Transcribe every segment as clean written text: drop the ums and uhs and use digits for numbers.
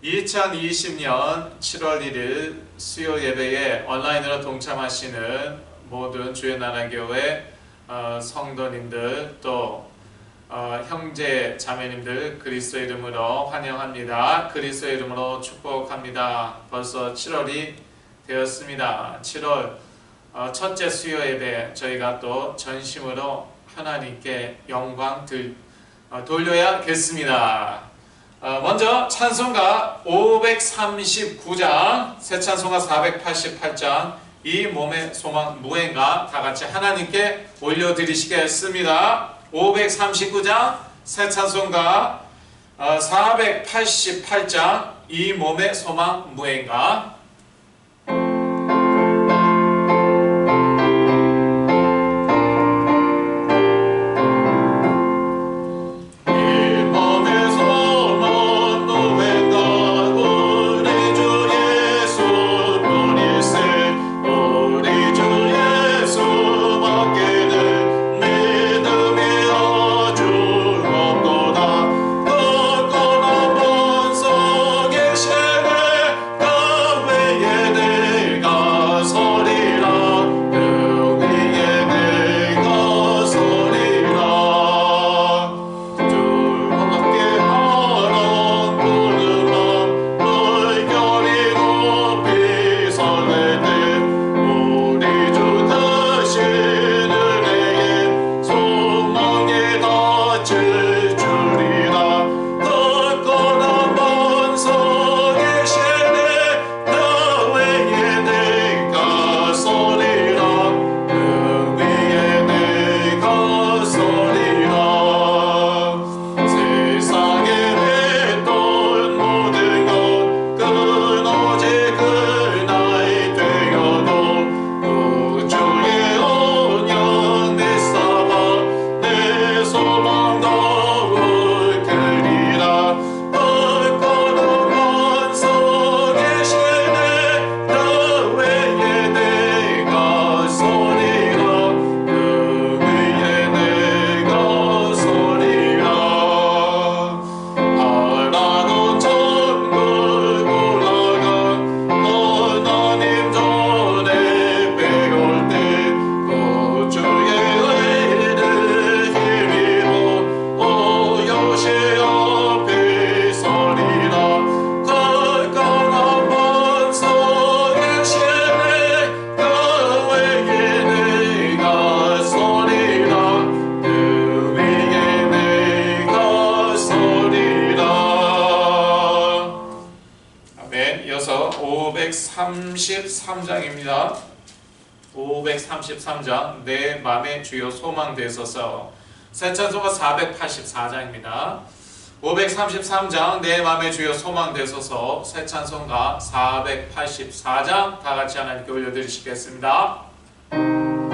2020년 7월 1일 수요 예배에 온라인으로 동참하시는 모든 주의 나라 교회 성도님들 또 형제 자매님들 그리스도 이름으로 환영합니다. 그리스도 이름으로 축복합니다. 벌써 7월이 되었습니다. 7월 첫째 수요 예배 저희가 또 전심으로 하나님께 영광 돌려야겠습니다. 먼저 찬송가 539장, 새 찬송가 488장, 이 몸의 소망 무행가 다같이 하나님께 올려드리시겠습니다. 539장, 새 찬송가 488장, 이 몸의 소망 무행가. 이어서 533장입니다. 533장 내 맘의 주요 소망 되소서. 새 찬송가 484장입니다. 533장 내 맘의 주요 소망 되소서. 새 찬송가 484장 다같이 하나님께 올려드리시겠습니다. 생각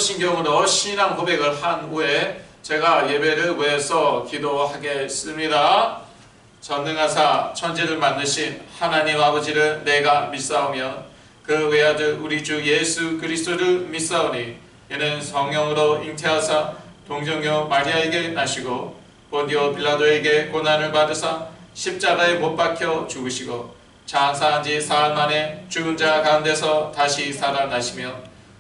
사도신경으로 신앙 고백을 한 후에 제가 예배를 위해서 기도하겠습니다. 전능하사 천지를 만드신 하나님 아버지를 내가 믿사오며 그 외아들 우리 주 예수 그리스도를 믿사오니 이는 성령으로 잉태하사 동정녀 마리아에게 나시고 본디오 빌라도에게 고난을 받으사 십자가에 못 박혀 죽으시고 장사한 지 사흘 만에 죽은 자 가운데서 다시 살아나시며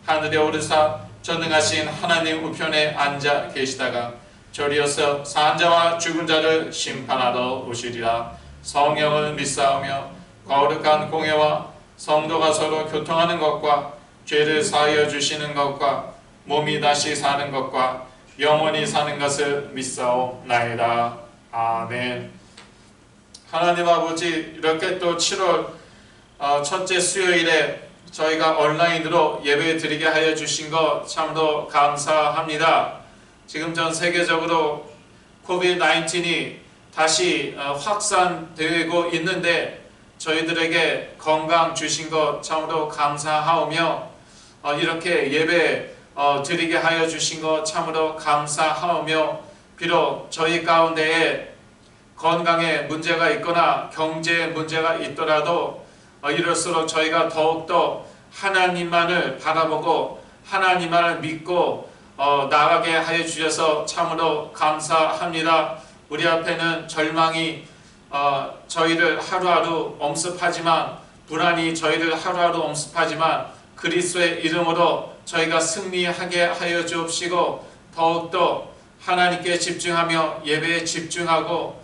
하늘에 오르사 전능하신 하나님 우편에 앉아 계시다가 저리어서 산 자와 죽은 자를 심판하러 오시리라. 성령을 믿사오며 거룩한 공예와 성도가 서로 교통하는 것과 죄를 사하여 주시는 것과 몸이 다시 사는 것과 영원히 사는 것을 믿사옵나이다. 아멘. 하나님 아버지, 이렇게 또 7월 첫째 수요일에 저희가 온라인으로 예배 드리게 하여 주신 것 참으로 감사합니다. 지금 전 세계적으로 COVID-19이 다시 확산되고 있는데 저희들에게 건강 주신 것 참으로 감사하오며 이렇게 예배 드리게 하여 주신 것 참으로 감사하오며 비록 저희 가운데에 건강에 문제가 있거나 경제에 문제가 있더라도 이럴수록 저희가 더욱더 하나님만을 바라보고 하나님만을 믿고 나아가게 하여 주셔서 참으로 감사합니다. 우리 앞에는 절망이 저희를 하루하루 엄습하지만 불안이 저희를 하루하루 엄습하지만 그리스도의 이름으로 저희가 승리하게 하여 주옵시고 더욱더 하나님께 집중하며 예배에 집중하고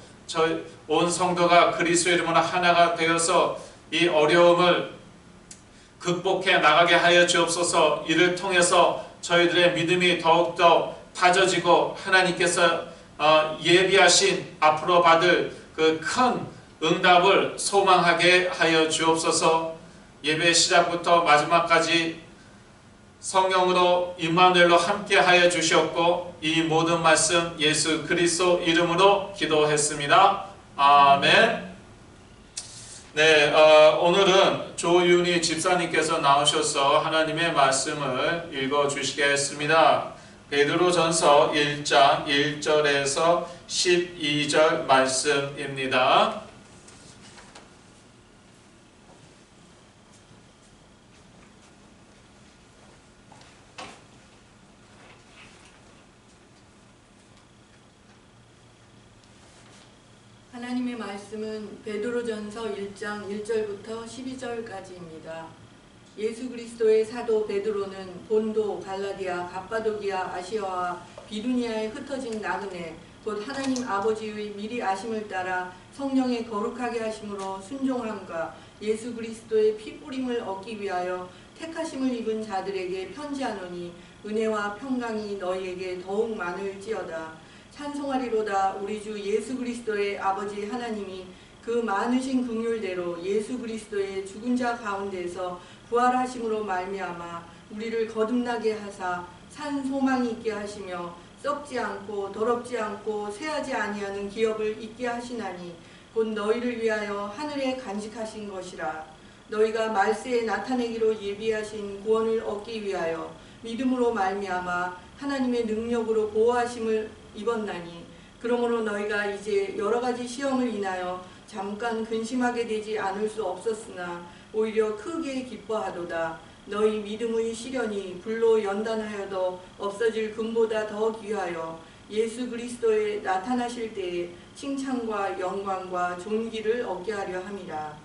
온 성도가 그리스도의 이름으로 하나가 되어서 이 어려움을 극복해 나가게 하여 주옵소서. 이를 통해서 저희들의 믿음이 더욱더 다져지고 하나님께서 예비하신 앞으로 받을 그 큰 응답을 소망하게 하여 주옵소서. 예배 시작부터 마지막까지 성령으로 임마누엘로 함께 하여 주셨고 이 모든 말씀 예수 그리스도 이름으로 기도했습니다. 아멘. 네, 오늘은 조윤희 집사님께서 나오셔서 하나님의 말씀을 읽어 주시겠습니다. 베드로전서 1장 1절에서 12절 말씀입니다. 하나님의 말씀은 베드로전서 1장 1절부터 12절까지입니다. 예수 그리스도의 사도 베드로는 본도, 갈라디아, 갑바도기아, 아시아와 비두니아에 흩어진 나그네 곧 하나님 아버지의 미리 아심을 따라 성령의 거룩하게 하심으로 순종함과 예수 그리스도의 피 뿌림을 얻기 위하여 택하심을 입은 자들에게 편지하노니 은혜와 평강이 너희에게 더욱 많을지어다. 찬송하리로다. 우리 주 예수 그리스도의 아버지 하나님이 그 많으신 긍휼대로 예수 그리스도의 죽은 자 가운데서 부활하심으로 말미암아 우리를 거듭나게 하사 산 소망이 있게 하시며 썩지 않고 더럽지 않고 쇠하지 아니하는 기업을 있게 하시나니 곧 너희를 위하여 하늘에 간직하신 것이라. 너희가 말세에 나타내기로 예비하신 구원을 얻기 위하여 믿음으로 말미암아 하나님의 능력으로 보호하심을 입었나니 그러므로 너희가 이제 여러가지 시험을 인하여 잠깐 근심하게 되지 않을 수 없었으나 오히려 크게 기뻐하도다. 너희 믿음의 시련이 불로 연단하여도 없어질 금보다 더 귀하여 예수 그리스도에 나타나실 때에 칭찬과 영광과 존귀를 얻게 하려 함이라.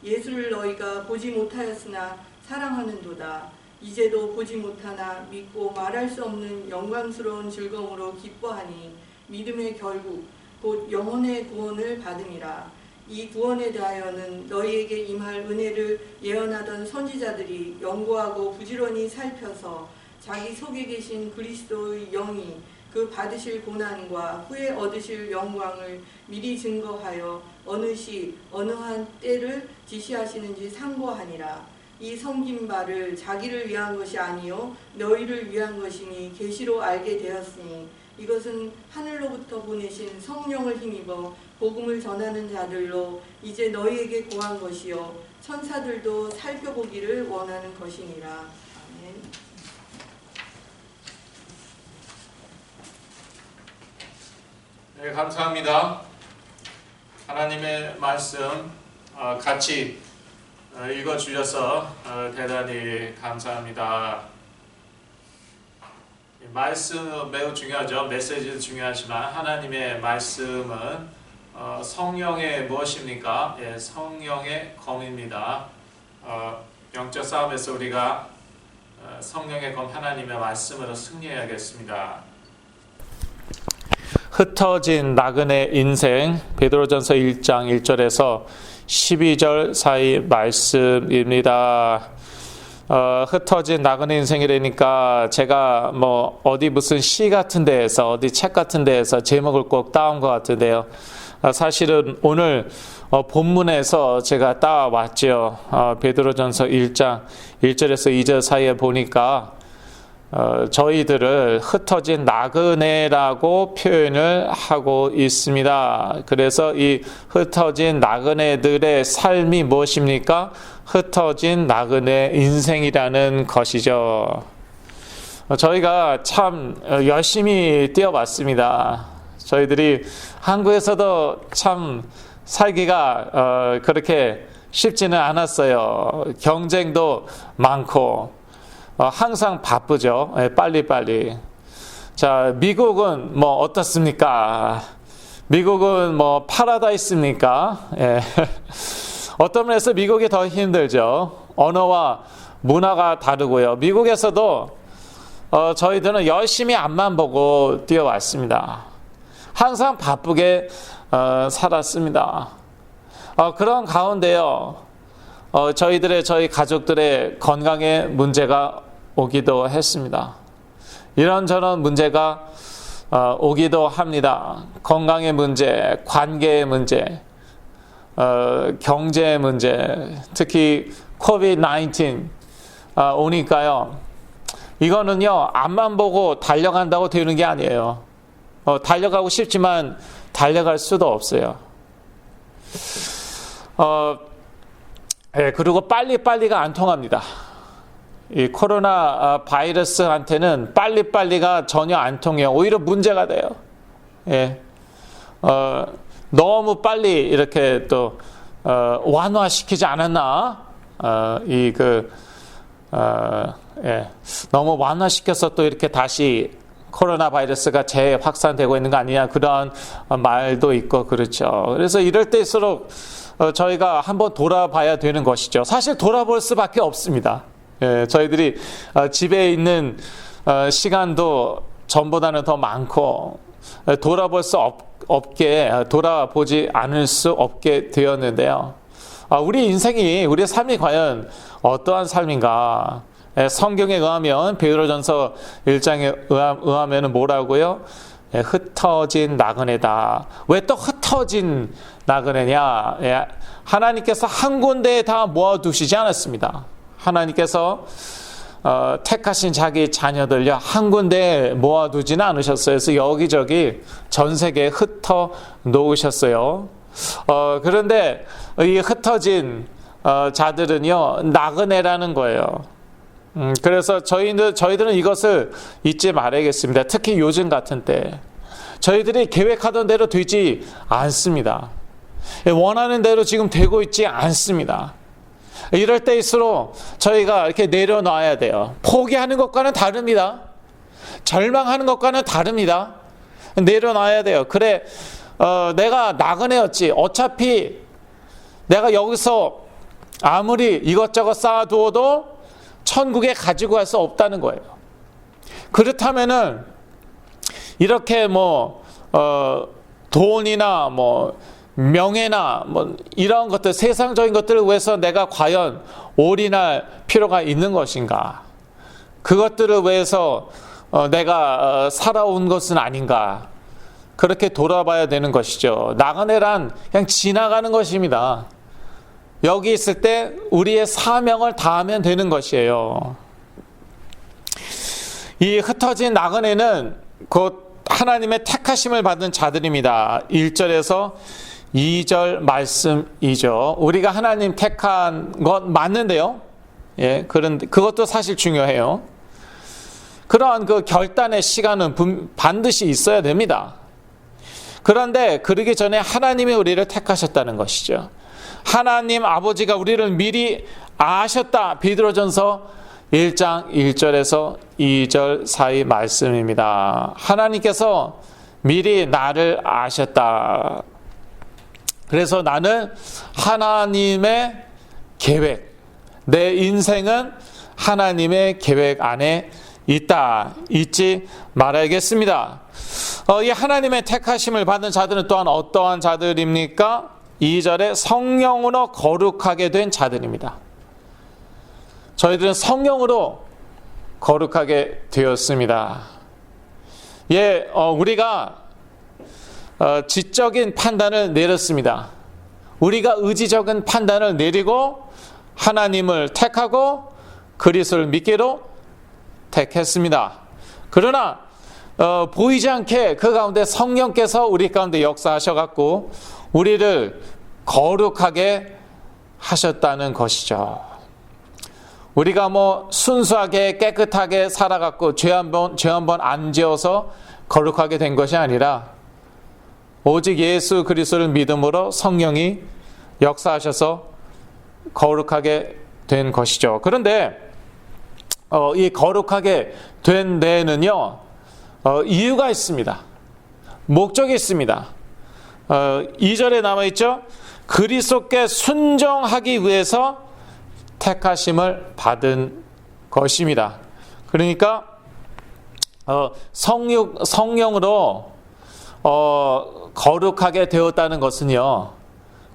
예수를 너희가 보지 못하였으나 사랑하는도다. 이제도 보지 못하나 믿고 말할 수 없는 영광스러운 즐거움으로 기뻐하니 믿음의 결국 곧 영혼의 구원을 받음이라. 이 구원에 대하여는 너희에게 임할 은혜를 예언하던 선지자들이 연구하고 부지런히 살펴서 자기 속에 계신 그리스도의 영이 그 받으실 고난과 후에 얻으실 영광을 미리 증거하여 어느 시 어느 한 때를 지시하시는지 상고하니라. 이 섬긴 바를 자기를 위한 것이 아니요 너희를 위한 것이니 계시로 알게 되었으니 이것은 하늘로부터 보내신 성령을 힘입어 복음을 전하는 자들로 이제 너희에게 고한 것이요 천사들도 살펴보기를 원하는 것이니라. 아멘. 네, 감사합니다. 하나님의 말씀 같이 읽어주셔서 대단히 감사합니다. 말씀 매우 중요하죠. 메시지도 중요하지만 하나님의 말씀은 성령의 무엇입니까? 예, 성령의 검입니다. 영적 싸움에서 우리가 성령의 검 하나님의 말씀으로 승리해야겠습니다. 흩어진 나그네 인생 베드로전서 1장 1절에서 12절 사이 말씀입니다. 흩어진 나그네 인생이라니까 제가 뭐 어디 무슨 시 같은 데에서 어디 책 같은 데에서 제목을 꼭 따온 것 같은데요. 사실은 오늘 본문에서 제가 따왔죠. 베드로전서 1장 1절에서 2절 사이에 보니까 저희들을 흩어진 나그네라고 표현을 하고 있습니다. 그래서 이 흩어진 나그네들의 삶이 무엇입니까? 흩어진 나그네 인생이라는 것이죠. 저희가 참 열심히 뛰어봤습니다. 저희들이 한국에서도 참 살기가 그렇게 쉽지는 않았어요. 경쟁도 많고 항상 바쁘죠. 빨리빨리. 자, 미국은 뭐 어떻습니까? 미국은 뭐 파라다이스입니까? 예. 어떤 면에서 미국이 더 힘들죠. 언어와 문화가 다르고요. 미국에서도 저희들은 열심히 앞만 보고 뛰어왔습니다. 항상 바쁘게 살았습니다. 그런 가운데요. 저희 가족들의 건강에 문제가 오기도 했습니다. 이런저런 문제가 오기도 합니다. 건강의 문제, 관계의 문제, 경제의 문제, 특히 COVID-19 오니까요. 이거는요, 앞만 보고 달려간다고 되는 게 아니에요. 달려가고 싶지만 달려갈 수도 없어요. 예, 그리고 빨리빨리가 안 통합니다. 이 코로나 바이러스한테는 빨리빨리가 전혀 안 통해요. 오히려 문제가 돼요. 예, 너무 빨리 이렇게 또 완화시키지 않았나? 예, 너무 완화시켜서 또 이렇게 다시 코로나 바이러스가 재확산되고 있는 거 아니냐, 그런 말도 있고 그렇죠. 그래서 이럴 때일수록 저희가 한번 돌아봐야 되는 것이죠. 사실 돌아볼 수밖에 없습니다. 예, 저희들이 집에 있는 시간도 전보다는 더 많고 돌아볼 수 없게, 돌아보지 않을 수 없게 되었는데요. 우리 인생이, 우리의 삶이 과연 어떠한 삶인가? 성경에 의하면, 베드로전서 1장에 의하면 뭐라고요? 흩어진 나그네다. 왜 또 흩어진 나그네냐? 하나님께서 한 군데에 다 모아두시지 않았습니다. 하나님께서 택하신 자기 자녀들요, 한 군데에 모아두지는 않으셨어요. 그래서 여기저기 전 세계에 흩어 놓으셨어요. 그런데 이 흩어진 자들은요, 나그네라는 거예요. 그래서 저희들은 이것을 잊지 말아야겠습니다. 특히 요즘 같은 때 저희들이 계획하던 대로 되지 않습니다. 원하는 대로 지금 되고 있지 않습니다. 이럴 때일수록 저희가 이렇게 내려놔야 돼요. 포기하는 것과는 다릅니다. 절망하는 것과는 다릅니다. 내려놔야 돼요. 그래, 내가 나그네였지. 어차피 내가 여기서 아무리 이것저것 쌓아두어도 천국에 가지고 갈 수 없다는 거예요. 그렇다면은 이렇게 돈이나 명예나 이런 것들, 세상적인 것들을 위해서 내가 과연 올인할 필요가 있는 것인가? 그것들을 위해서 내가 살아온 것은 아닌가? 그렇게 돌아봐야 되는 것이죠. 나그네란 그냥 지나가는 것입니다. 여기 있을 때 우리의 사명을 다하면 되는 것이에요. 이 흩어진 나그네는 곧 하나님의 택하심을 받은 자들입니다. 1절에서 2절 말씀이죠. 우리가 하나님 택한 것 맞는데요. 예, 그런데 그것도 사실 중요해요. 그러한 그 결단의 시간은 반드시 있어야 됩니다. 그런데 그러기 전에 하나님이 우리를 택하셨다는 것이죠. 하나님 아버지가 우리를 미리 아셨다. 베드로전서 1장 1절에서 2절 사이 말씀입니다. 하나님께서 미리 나를 아셨다. 그래서 나는 하나님의 계획, 내 인생은 하나님의 계획 안에 있다. 잊지 말아야겠습니다. 이 하나님의 택하심을 받은 자들은 또한 어떠한 자들입니까? 2절에 성령으로 거룩하게 된 자들입니다. 저희들은 성령으로 거룩하게 되었습니다. 우리가 지적인 판단을 내렸습니다. 우리가 의지적인 판단을 내리고 하나님을 택하고 그리스도를 믿기로 택했습니다. 그러나 보이지 않게 그 가운데 성령께서 우리 가운데 역사하셔갖고 우리를 거룩하게 하셨다는 것이죠. 우리가 순수하게 깨끗하게 살아갖고 죄 한 번 안 지어서 거룩하게 된 것이 아니라 오직 예수 그리스도를 믿음으로 성령이 역사하셔서 거룩하게 된 것이죠. 그런데 이 거룩하게 된 데에는요 이유가 있습니다. 목적이 있습니다. 2절에 남아있죠. 그리스도께 순종하기 위해서 택하심을 받은 것입니다. 그러니까 성령으로 거룩하게 되었다는 것은요,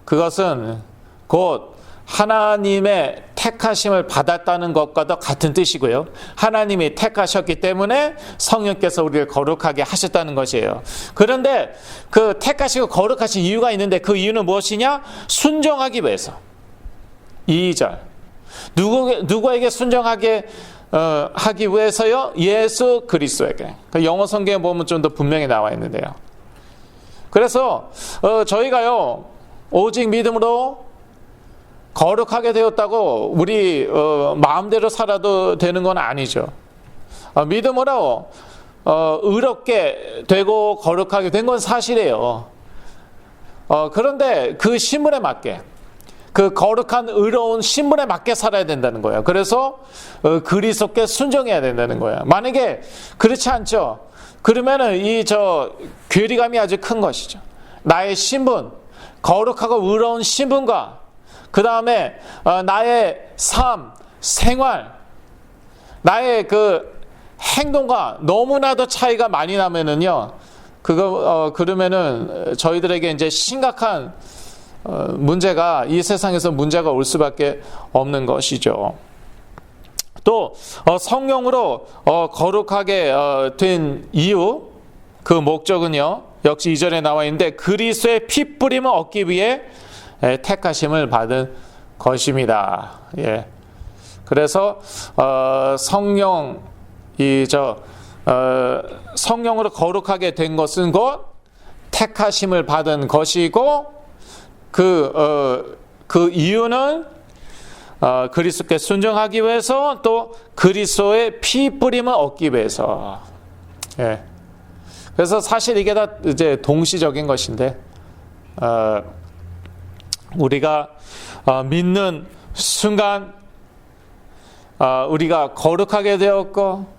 그것은 곧 하나님의 택하심을 받았다는 것과도 같은 뜻이고요. 하나님이 택하셨기 때문에 성령께서 우리를 거룩하게 하셨다는 것이에요. 그런데 그 택하시고 거룩하신 이유가 있는데 그 이유는 무엇이냐? 순종하기 위해서. 2절. 누구에게 순종하게 하기 위해서요? 예수 그리스도에게. 영어 성경에 보면 좀 더 분명히 나와 있는데요. 그래서 저희가요 오직 믿음으로 거룩하게 되었다고 우리 마음대로 살아도 되는 건 아니죠. 믿음으로 의롭게 되고 거룩하게 된 건 사실이에요. 그런데 그 신분에 맞게, 그 거룩한 의로운 신분에 맞게 살아야 된다는 거예요. 그래서 그리스도께 순종해야 된다는 거예요. 만약에 그렇지 않죠, 그러면은 괴리감이 아주 큰 것이죠. 나의 신분, 거룩하고 의로운 신분과 그 다음에 나의 삶, 생활, 나의 그 행동과 너무나도 차이가 많이 나면은요, 그러면은 저희들에게 이제 심각한 문제가, 이 세상에서 문제가 올 수밖에 없는 것이죠. 또 성령으로 거룩하게 된 이유, 그 목적은요 역시 2절에 나와 있는데 그리스도의 피 뿌림을 얻기 위해 택하심을 받은 것입니다. 예. 그래서 성령으로 거룩하게 된 것은 곧 택하심을 받은 것이고, 그 이유는 그리스도께 순종하기 위해서, 또 그리스도의 피 뿌림을 얻기 위해서. 예. 그래서 사실 이게 다 이제 동시적인 것인데, 우리가 믿는 순간 우리가 거룩하게 되었고,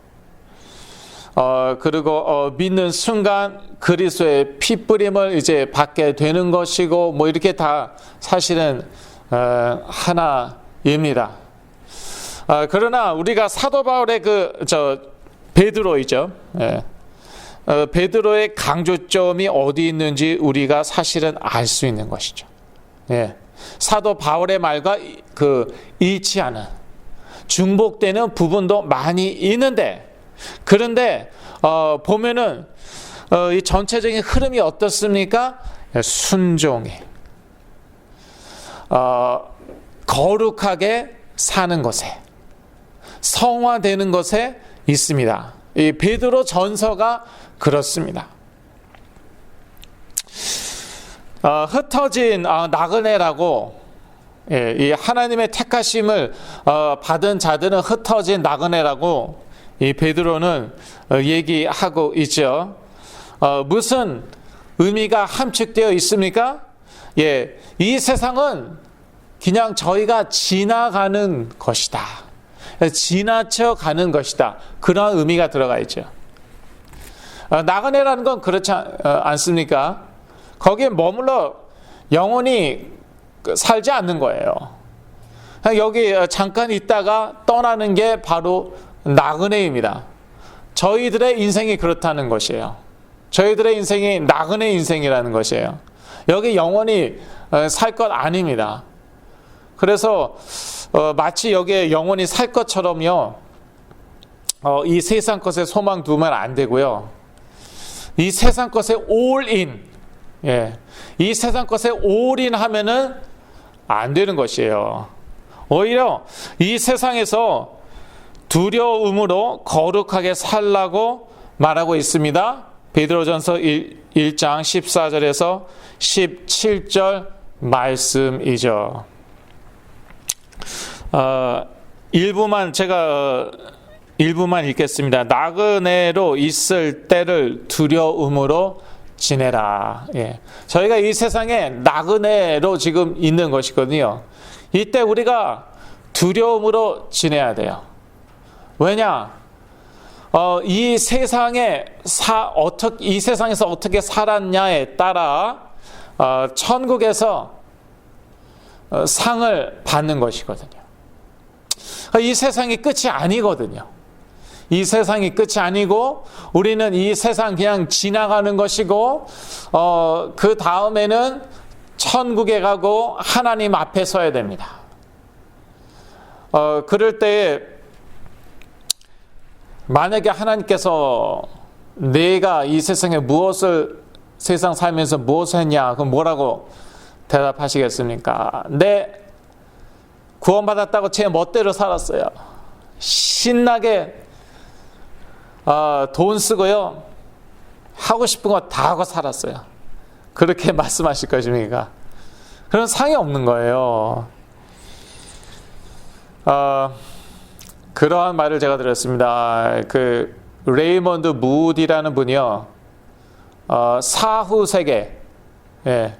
그리고 믿는 순간 그리스도의 피 뿌림을 이제 받게 되는 것이고, 이렇게 다 사실은 하나입니다. 그러나 우리가 사도 바울의 베드로이죠. 예. 베드로의 강조점이 어디 있는지 우리가 사실은 알 수 있는 것이죠. 예. 사도 바울의 말과 일치하는, 중복되는 부분도 많이 있는데, 그런데 보면은 이 전체적인 흐름이 어떻습니까? 순종이, 거룩하게 사는 것에, 성화되는 것에 있습니다. 이 베드로 전서가 그렇습니다. 흩어진 나그네라고, 이 하나님의 택하심을 받은 자들은 흩어진 나그네라고 이 베드로는 얘기하고 있죠. 무슨 의미가 함축되어 있습니까? 예, 이 세상은 그냥 저희가 지나가는 것이다. 지나쳐 가는 것이다. 그런 의미가 들어가 있죠. 나그네라는 건 그렇지 않습니까? 거기에 머물러 영원히 살지 않는 거예요. 여기 잠깐 있다가 떠나는 게 바로 나그네입니다. 저희들의 인생이 그렇다는 것이에요. 저희들의 인생이 나그네 인생이라는 것이에요. 여기 영원히 살 것 아닙니다. 그래서 마치 여기에 영원히 살 것처럼요. 이 세상 것에 소망 두면 안 되고요. 이 세상 것에 올인, 예, 이 세상 것에 올인 하면은 안 되는 것이에요. 오히려 이 세상에서 두려움으로 거룩하게 살라고 말하고 있습니다. 베드로전서 1장 14절에서 17절 말씀이죠. 일부만 읽겠습니다. 나그네로 있을 때를 두려움으로 지내라. 예. 저희가 이 세상에 나그네로 지금 있는 것이거든요. 이때 우리가 두려움으로 지내야 돼요. 왜냐? 이 세상에서 어떻게 살았냐에 따라 천국에서 상을 받는 것이거든요. 이 세상이 끝이 아니거든요. 이 세상이 끝이 아니고 우리는 이 세상 그냥 지나가는 것이고 그 다음에는 천국에 가고 하나님 앞에 서야 됩니다. 그럴 때에 만약에 하나님께서 내가 이 세상에 세상 살면서 무엇을 했냐, 그럼 뭐라고 대답하시겠습니까? 네, 구원받았다고 제 멋대로 살았어요. 신나게 돈 쓰고요. 하고 싶은 거 다 하고 살았어요. 그렇게 말씀하실 것입니까? 그런 상이 없는 거예요. 그러한 말을 제가 들었습니다. 그 레이먼드 무디라는 분이요. 사후 세계, 예,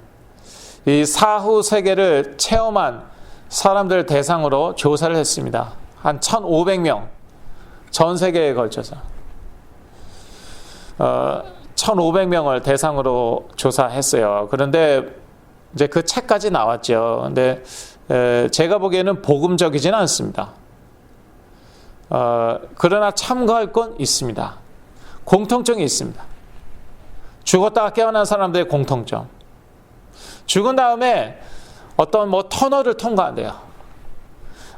이 사후 세계를 체험한 사람들 대상으로 조사를 했습니다. 한 1,500명, 전 세계에 걸쳐서 1,500명을 대상으로 조사했어요. 그런데 이제 그 책까지 나왔죠. 근데 제가 보기에는 복음적이지는 않습니다. 그러나 참고할 건 있습니다. 공통점이 있습니다. 죽었다가 깨어난 사람들의 공통점. 죽은 다음에 어떤 터널을 통과한대요.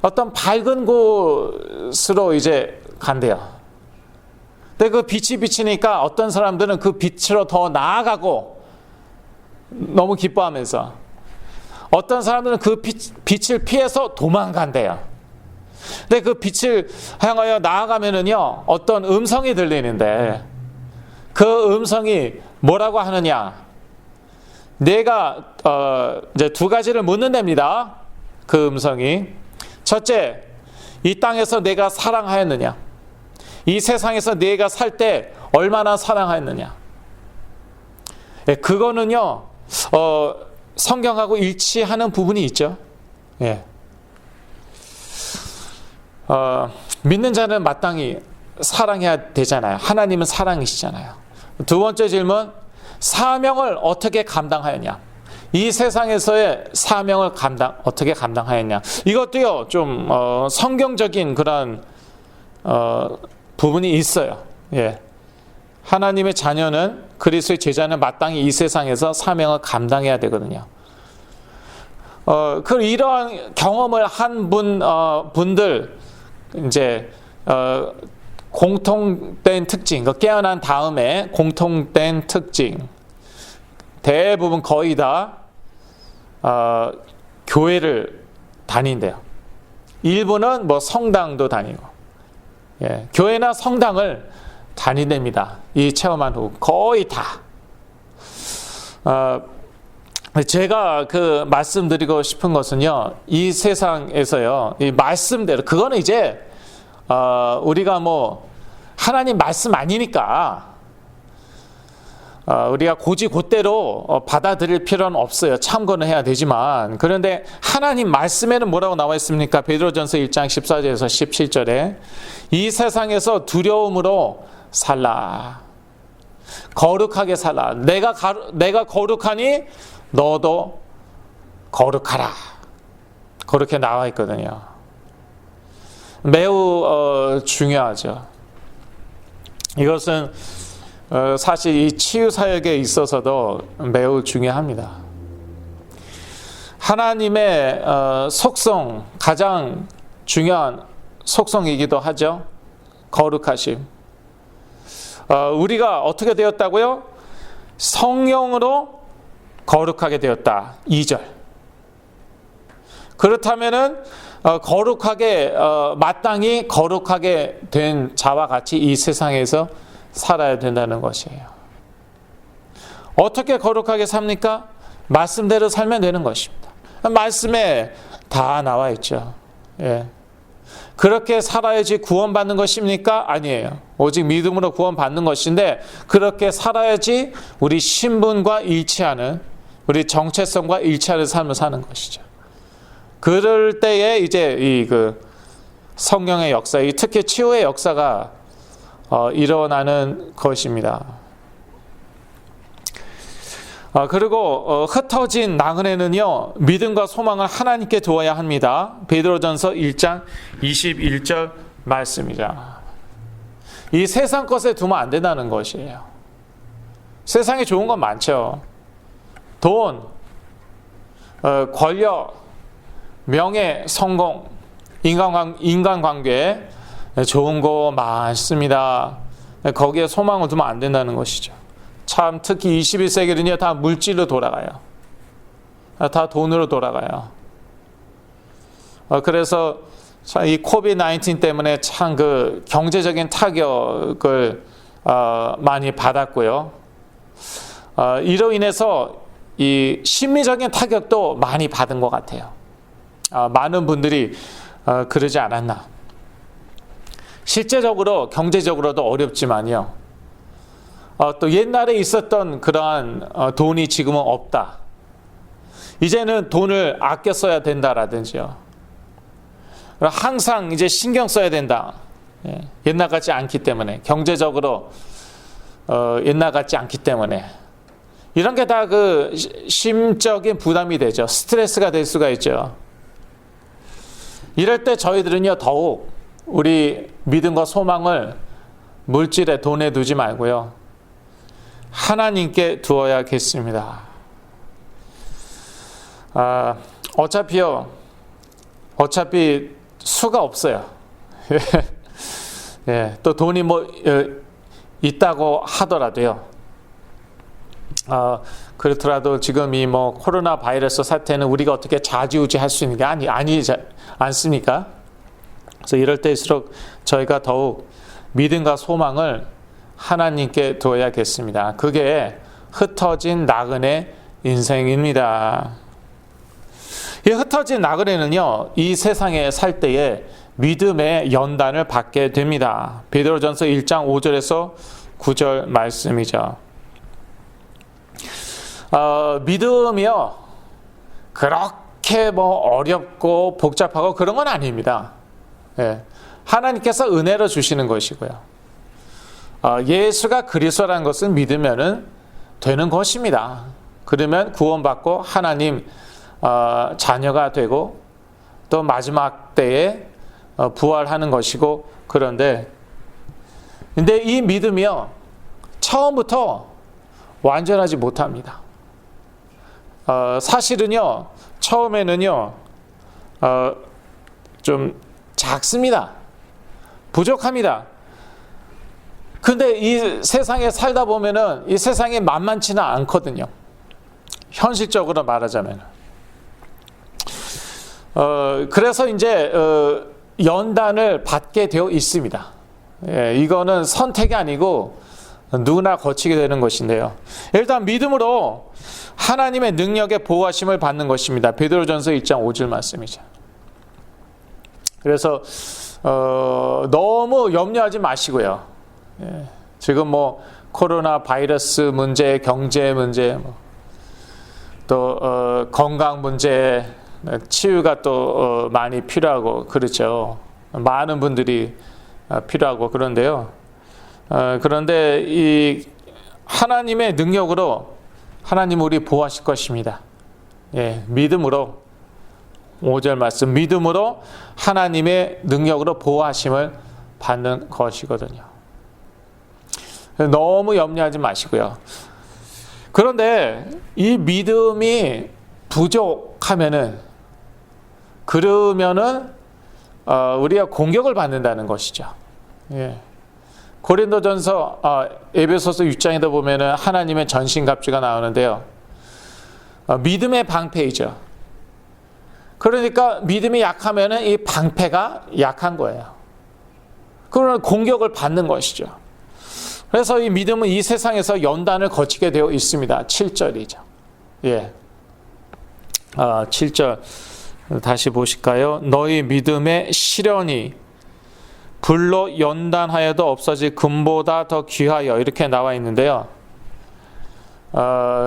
어떤 밝은 곳으로 이제 간대요. 근데 그 빛이 비치니까 어떤 사람들은 그 빛으로 더 나아가고 너무 기뻐하면서, 어떤 사람들은 그 빛을 피해서 도망간대요. 근데 그 빛을 향하여 나아가면은요, 어떤 음성이 들리는데 그 음성이 뭐라고 하느냐? 내가 이제 두 가지를 묻는 데입니다. 그 음성이. 첫째, 이 땅에서 내가 사랑하였느냐? 이 세상에서 내가 살 때 얼마나 사랑하였느냐? 예, 그거는요, 성경하고 일치하는 부분이 있죠. 예. 믿는 자는 마땅히 사랑해야 되잖아요. 하나님은 사랑이시잖아요. 두 번째 질문, 사명을 어떻게 감당하였냐? 이 세상에서의 사명을 어떻게 감당하였냐? 이것도요, 좀 성경적인 그런 부분이 있어요. 예. 하나님의 자녀는, 그리스도의 제자는 마땅히 이 세상에서 사명을 감당해야 되거든요. 이러한 경험을 한 분들, 이제 공통된 특징, 깨어난 다음에 공통된 특징, 대부분 거의 다 교회를 다닌대요. 일부는 성당도 다니고, 예, 교회나 성당을 다니답니다. 이 체험한 후 거의 다. 제가 말씀드리고 싶은 것은요, 이 세상에서요, 이 말씀대로, 그거는 이제 우리가 하나님 말씀 아니니까 우리가 곧대로 받아들일 필요는 없어요. 참고는 해야 되지만. 그런데 하나님 말씀에는 뭐라고 나와 있습니까? 베드로전서 1장 14절에서 17절에 이 세상에서 두려움으로 살라. 거룩하게 살라. 내가 거룩하니 너도 거룩하라. 그렇게 나와 있거든요. 매우 중요하죠. 이것은 사실 이 치유 사역에 있어서도 매우 중요합니다. 하나님의 속성, 가장 중요한 속성이기도 하죠. 거룩하심. 우리가 어떻게 되었다고요? 성령으로 거룩하게 되었다. 2절. 그렇다면은 거룩하게 마땅히 거룩하게 된 자와 같이 이 세상에서 살아야 된다는 것이에요. 어떻게 거룩하게 삽니까? 말씀대로 살면 되는 것입니다. 말씀에 다 나와 있죠. 예. 그렇게 살아야지 구원받는 것입니까? 아니에요. 오직 믿음으로 구원받는 것인데 그렇게 살아야지 우리 신분과 일치하는, 우리 정체성과 일치하는 삶을 사는 것이죠. 그럴 때에 이제 이 성령의 역사, 특히 치유의 역사가 일어나는 것입니다. 그리고 흩어진 나그네는요, 믿음과 소망을 하나님께 두어야 합니다. 베드로전서 1장 21절 말씀이죠. 이 세상 것에 두면 안 된다는 것이에요. 세상에 좋은 건 많죠. 돈, 권력, 명예, 성공, 인간관계 좋은 거 많습니다. 거기에 소망을 두면 안 된다는 것이죠. 참 특히 21세기는요 다 물질로 돌아가요. 다 돈으로 돌아가요. 그래서 이 코비드-19 때문에 참 경제적인 타격을 많이 받았고요. 이로 인해서 이 심리적인 타격도 많이 받은 것 같아요. 많은 분들이 그러지 않았나. 실제적으로 경제적으로도 어렵지만요. 또 옛날에 있었던 그러한 돈이 지금은 없다. 이제는 돈을 아껴 써야 된다라든지요. 항상 이제 신경 써야 된다. 옛날 같지 않기 때문에, 경제적으로 옛날 같지 않기 때문에 이런 게 다 심적인 부담이 되죠. 스트레스가 될 수가 있죠. 이럴 때 저희들은요 더욱 우리 믿음과 소망을 물질에, 돈에 두지 말고요 하나님께 두어야겠습니다. 어차피 수가 없어요. 예, 또 돈이 있다고 하더라도요. 그렇더라도 지금 이 코로나 바이러스 사태는 우리가 어떻게 좌지우지할 수 있는 게 아니지 않습니까? 그래서 이럴 때일수록 저희가 더욱 믿음과 소망을 하나님께 두어야겠습니다. 그게 흩어진 나그네 인생입니다. 이 흩어진 나그네는요, 이 세상에 살 때에 믿음의 연단을 받게 됩니다. 베드로전서 1장 5절에서 9절 말씀이죠. 믿음이요, 그렇게 어렵고 복잡하고 그런 건 아닙니다. 예. 하나님께서 은혜로 주시는 것이고요. 예수가 그리스도라는 것을 믿으면은 되는 것입니다. 그러면 구원받고 하나님 자녀가 되고 또 마지막 때에 부활하는 것이고, 그런데 이 믿음이요 처음부터 완전하지 못합니다. 사실은요 처음에는요 좀 작습니다. 부족합니다. 근데 이 세상에 살다 보면은 이 세상이 만만치는 않거든요. 현실적으로 말하자면. 그래서 이제 연단을 받게 되어 있습니다. 예, 이거는 선택이 아니고 누구나 거치게 되는 것인데요. 일단 믿음으로 하나님의 능력의 보호하심을 받는 것입니다. 베드로전서 1장 5절 말씀이죠. 그래서 너무 염려하지 마시고요. 예, 지금 코로나 바이러스 문제, 경제 문제, 또 건강 문제, 치유가 또 많이 필요하고 그렇죠. 많은 분들이 필요하고 그런데요. 그런데 이 하나님의 능력으로 하나님 우리 보호하실 것입니다. 예, 믿음으로 5절 말씀 믿음으로 하나님의 능력으로 보호하심을 받는 것이거든요. 너무 염려하지 마시고요. 그런데 이 믿음이 부족하면은 그러면은 우리가 공격을 받는다는 것이죠. 예. 고린도전서 에베소서 6장에도 보면은 하나님의 전신갑주가 나오는데요. 믿음의 방패이죠. 그러니까 믿음이 약하면은 이 방패가 약한 거예요. 그러면 공격을 받는 것이죠. 그래서 이 믿음은 이 세상에서 연단을 거치게 되어 있습니다. 7절이죠. 예. 7절 다시 보실까요? 너희 믿음의 시련이 불로 연단하여도 없어질 금보다 더 귀하여 이렇게 나와 있는데요.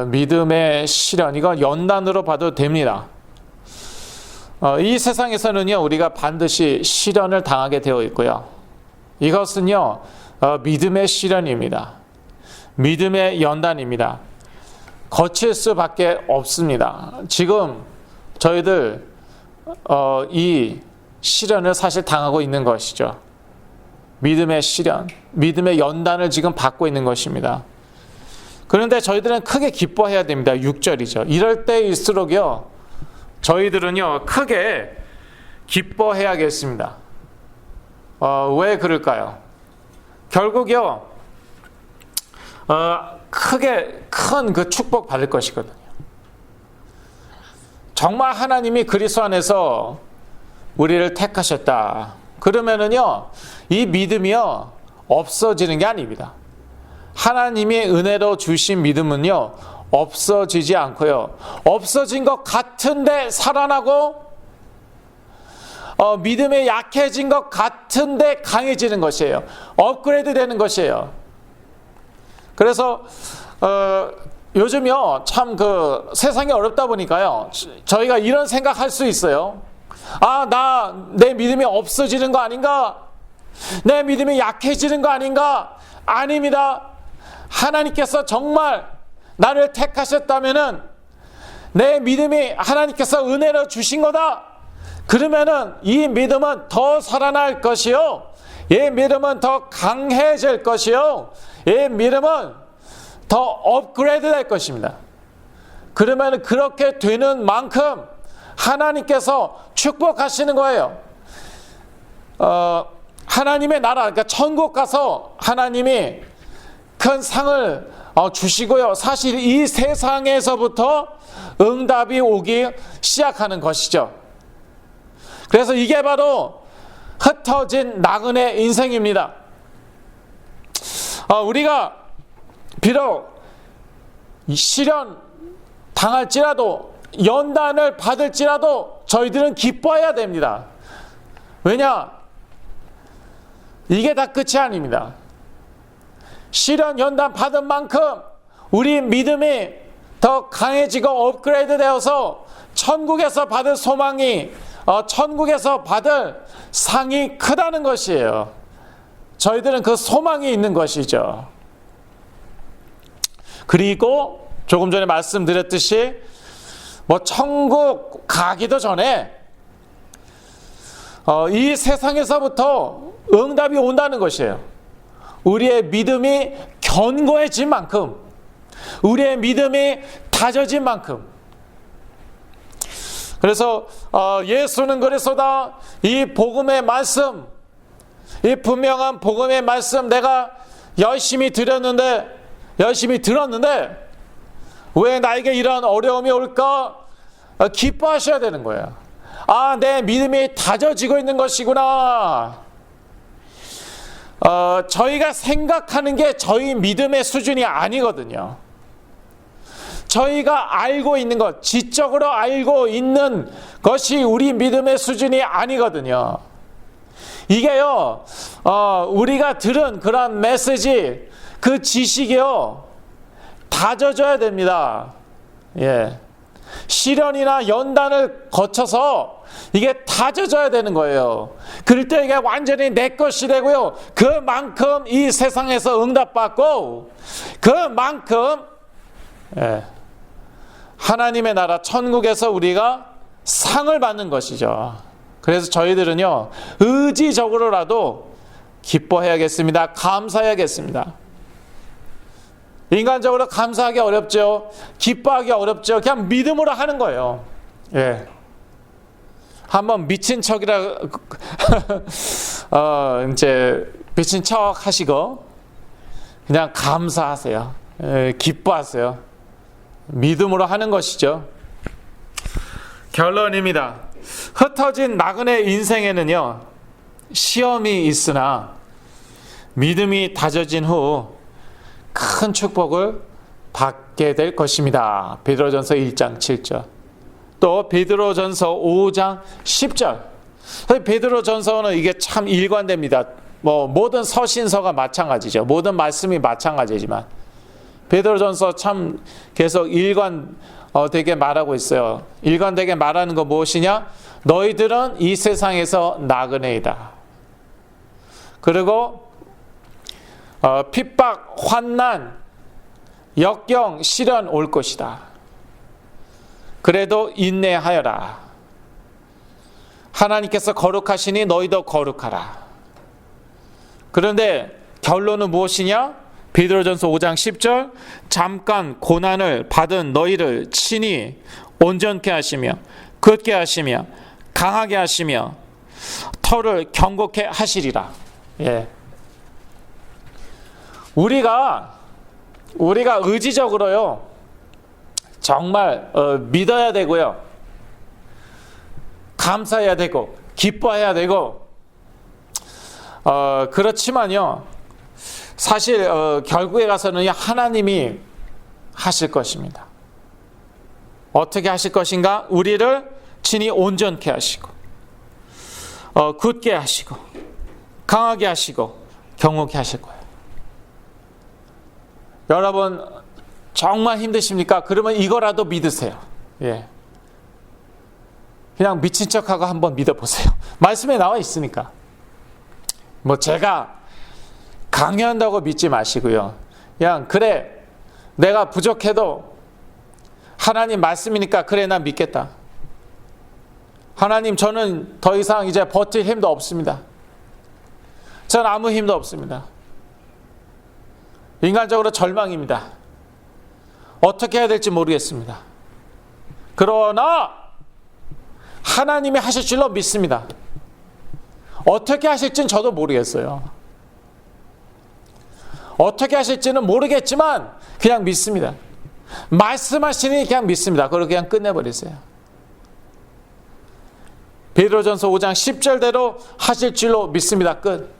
믿음의 시련 이거 연단으로 봐도 됩니다. 이 세상에서는요 우리가 반드시 시련을 당하게 되어 있고요. 이것은요 믿음의 시련입니다. 믿음의 연단입니다. 거칠 수밖에 없습니다. 지금 저희들 이 시련을 사실 당하고 있는 것이죠. 믿음의 시련, 믿음의 연단을 지금 받고 있는 것입니다. 그런데 저희들은 크게 기뻐해야 됩니다. 6절이죠. 이럴 때일수록요 저희들은요 크게 기뻐해야겠습니다. 왜 그럴까요? 결국요 크게 큰 그 축복 받을 것이거든요. 정말 하나님이 그리스도 안에서 우리를 택하셨다. 그러면은요 이 믿음이요 없어지는 게 아닙니다. 하나님이 은혜로 주신 믿음은요 없어지지 않고요 없어진 것 같은데 살아나고 믿음이 약해진 것 같은데 강해지는 것이에요. 업그레이드 되는 것이에요. 그래서 요즘요 참 그 세상이 어렵다 보니까요 저희가 이런 생각할 수 있어요. 내 믿음이 없어지는 거 아닌가? 내 믿음이 약해지는 거 아닌가? 아닙니다. 하나님께서 정말 나를 택하셨다면은 내 믿음이 하나님께서 은혜로 주신 거다. 그러면은 이 믿음은 더 살아날 것이요. 이 믿음은 더 강해질 것이요. 이 믿음은 더 업그레이드 될 것입니다. 그러면 그렇게 되는 만큼 하나님께서 축복하시는 거예요. 하나님의 나라, 그러니까 천국 가서 하나님이 큰 상을 주시고요. 사실 이 세상에서부터 응답이 오기 시작하는 것이죠. 그래서 이게 바로 흩어진 나그네 인생입니다. 우리가 비록 시련 당할지라도 연단을 받을지라도 저희들은 기뻐해야 됩니다. 왜냐? 이게 다 끝이 아닙니다. 시련 연단 받은 만큼 우리 믿음이 더 강해지고 업그레이드 되어서 천국에서 받을 소망이 천국에서 받을 상이 크다는 것이에요. 저희들은 그 소망이 있는 것이죠. 그리고 조금 전에 말씀드렸듯이 천국 가기도 전에 이 세상에서부터 응답이 온다는 것이에요. 우리의 믿음이 견고해진 만큼, 우리의 믿음이 다져진 만큼. 그래서 예수는 그리스도다. 이 복음의 말씀, 이 분명한 복음의 말씀 내가 열심히 들었는데 왜 나에게 이런 어려움이 올까? 기뻐하셔야 되는 거예요. 내 믿음이 다져지고 있는 것이구나. 저희가 생각하는 게 저희 믿음의 수준이 아니거든요. 저희가 알고 있는 것, 지적으로 알고 있는 것이 우리 믿음의 수준이 아니거든요. 이게요, 우리가 들은 그런 메시지, 그 지식이요, 다져져야 됩니다. 예. 시련이나 연단을 거쳐서 이게 다져져야 되는 거예요. 그럴 때 이게 완전히 내 것이 되고요. 그만큼 이 세상에서 응답받고 그만큼 하나님의 나라 천국에서 우리가 상을 받는 것이죠. 그래서 저희들은요, 의지적으로라도 기뻐해야겠습니다. 감사해야겠습니다. 인간적으로 감사하기 어렵죠. 기뻐하기 어렵죠. 그냥 믿음으로 하는 거예요. 예. 한번 미친 척이라 이제 미친 척 하시고 그냥 감사하세요. 예, 기뻐하세요. 믿음으로 하는 것이죠. 결론입니다. 흩어진 나그네 인생에는요, 시험이 있으나 믿음이 다져진 후 큰 축복을 받게 될 것입니다. 베드로전서 1장 7절. 또 베드로전서 5장 10절. 베드로전서는 이게 참 일관됩니다. 모든 서신서가 마찬가지죠. 모든 말씀이 마찬가지지만 베드로전서 참 계속 일관되게 말하고 있어요. 일관되게 말하는 거 무엇이냐? 너희들은 이 세상에서 나그네이다. 그리고 핍박, 환난, 역경, 시련 올 것이다. 그래도 인내하여라. 하나님께서 거룩하시니 너희도 거룩하라. 그런데 결론은 무엇이냐? 베드로전서 5장 10절. 잠깐 고난을 받은 너희를 친히 온전케 하시며 굳게 하시며 강하게 하시며 터를 견고케 하시리라. 예. 우리가 의지적으로요, 정말 믿어야 되고요, 감사해야 되고 기뻐해야 되고, 그렇지만요, 사실 결국에 가서는 하나님이 하실 것입니다. 어떻게 하실 것인가? 우리를 친히 온전케 하시고 굳게 하시고 강하게 하시고 경고케 하실 거예요. 여러분 정말 힘드십니까? 그러면 이거라도 믿으세요. 예. 그냥 미친 척하고 한번 믿어보세요. 말씀에 나와 있으니까. 제가 강요한다고 믿지 마시고요. 그냥 그래, 내가 부족해도 하나님 말씀이니까 그래, 난 믿겠다. 하나님, 저는 더 이상 이제 버틸 힘도 없습니다. 전 아무 힘도 없습니다. 인간적으로 절망입니다. 어떻게 해야 될지 모르겠습니다. 그러나 하나님이 하실 줄로 믿습니다. 어떻게 하실지는 저도 모르겠어요. 어떻게 하실지는 모르겠지만 그냥 믿습니다. 말씀하시니 그냥 믿습니다. 그걸 그냥 끝내버리세요. 베드로전서 5장 10절대로 하실 줄로 믿습니다. 끝.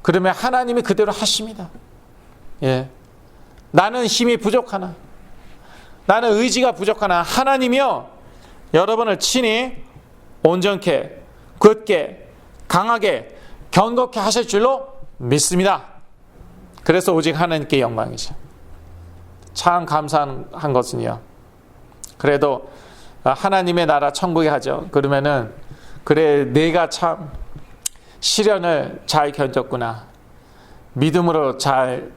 그러면 하나님이 그대로 하십니다. 예. 나는 힘이 부족하나, 나는 의지가 부족하나, 하나님이요, 여러분을 친히 온전케, 굳게, 강하게, 견고케 하실 줄로 믿습니다. 그래서 오직 하나님께 영광이죠. 참 감사한 것은요, 그래도 하나님의 나라 천국에 하죠. 그러면은 그래, 내가 참 시련을 잘 견뎠구나, 믿음으로 잘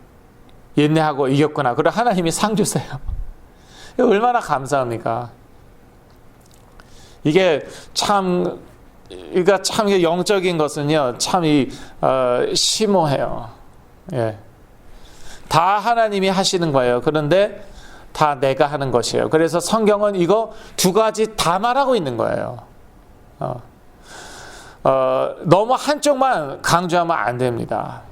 인내하고 이겼구나. 그리고 하나님이 상 주세요. 얼마나 감사합니까? 이게 참 영적인 것은요, 참 심오해요. 예. 다 하나님이 하시는 거예요. 그런데 다 내가 하는 것이에요. 그래서 성경은 이거 두 가지 다 말하고 있는 거예요. 너무 한쪽만 강조하면 안 됩니다.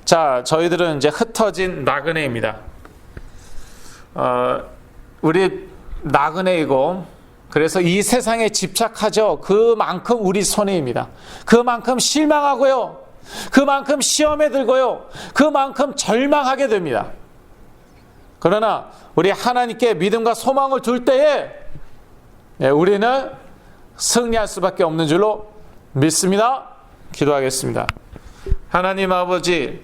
자, 저희들은 이제 흩어진 나그네입니다. 우리 나그네이고, 그래서 이 세상에 집착하죠. 그만큼 우리 손해입니다. 그만큼 실망하고요, 그만큼 시험에 들고요, 그만큼 절망하게 됩니다. 그러나 우리 하나님께 믿음과 소망을 둘 때에 우리는 승리할 수밖에 없는 줄로 믿습니다. 기도하겠습니다. 하나님 아버지,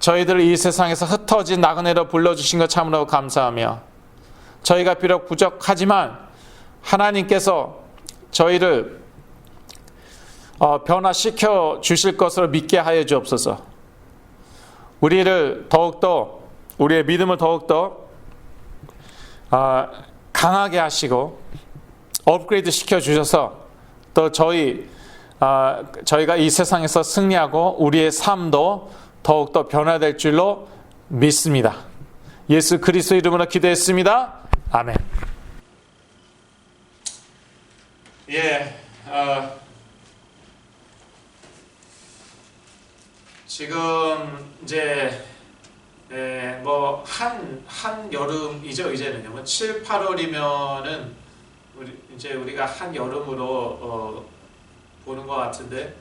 저희들을 이 세상에서 흩어진 나그네로 불러주신 것 참으로 감사하며 저희가 비록 부족하지만 하나님께서 저희를 변화시켜 주실 것으로 믿게 하여 주옵소서. 우리를 더욱더 우리의 믿음을 더욱더 강하게 하시고 업그레이드 시켜 주셔서 또 저희가 이 세상에서 승리하고 우리의 삶도 더욱더 변화될 줄로 믿습니다. 예수 그리스도 이름으로 기도했습니다. 아멘. 지금 이제 뭐 한여름이죠. 이제는요. 뭐 7, 8월이면은 우리가 한여름으로 보는 것 같은데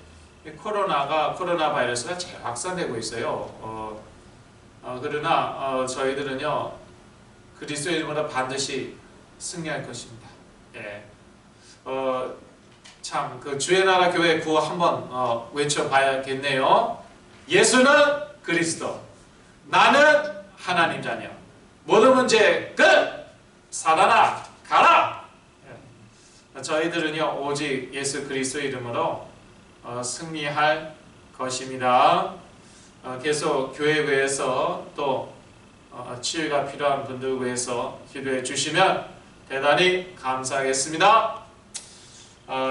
코로나 바이러스가 잘 확산되고 있어요. 그러나 저희들은요 그리스도의 이름으로 반드시 승리할 것입니다. 참 그 주의 나라 교회 구호 한번 외쳐봐야겠네요. 예수는 그리스도, 나는 하나님 자녀. 모든 문제 끝! 사단아 가라! 저희들은요 오직 예수 그리스도 이름으로 승리할 것입니다. 계속 교회 외에서 또 치유가 필요한 분들 위해서 기도해 주시면 대단히 감사하겠습니다.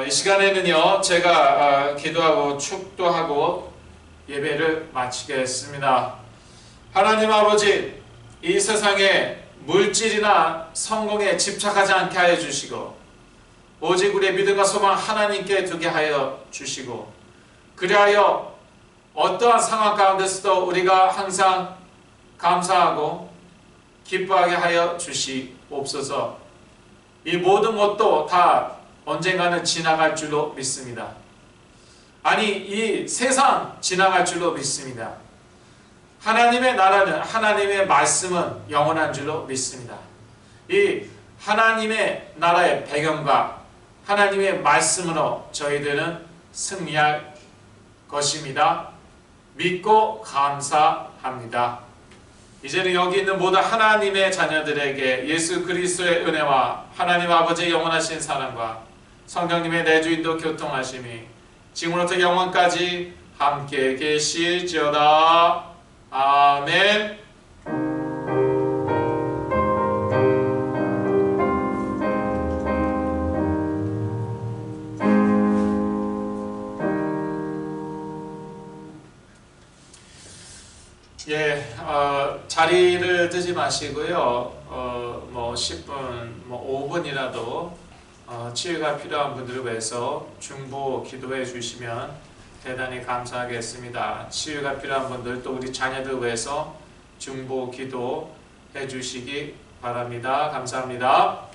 이 시간에는요 제가 기도하고 축도하고 예배를 마치겠습니다. 하나님 아버지, 이 세상에 물질이나 성공에 집착하지 않게 하여 주시고 오직 우리의 믿음과 소망 하나님께 두게 하여 주시고 그리하여 어떠한 상황 가운데서도 우리가 항상 감사하고 기뻐하게 하여 주시옵소서. 이 모든 것도 다 언젠가는 지나갈 줄로 믿습니다. 아니 이 세상 지나갈 줄로 믿습니다. 하나님의 나라는 하나님의 말씀은 영원한 줄로 믿습니다. 이 하나님의 나라의 배경과 하나님의 말씀으로 저희들은 승리할 것입니다. 믿고 감사합니다. 이제는 여기 있는 모든 하나님의 자녀들에게 예수 그리스도의 은혜와 하나님 아버지의 영원하신 사랑과 성령님의 내주인도 교통하심이 지금부터 영원까지 함께 계실지어다. 아멘. 자리를 뜨지 마시고요. 뭐 10분, 뭐 5분이라도 치유가 필요한 분들을 위해서 중보 기도해 주시면 대단히 감사하겠습니다. 치유가 필요한 분들 또 우리 자녀들 위해서 중보 기도해 주시기 바랍니다. 감사합니다.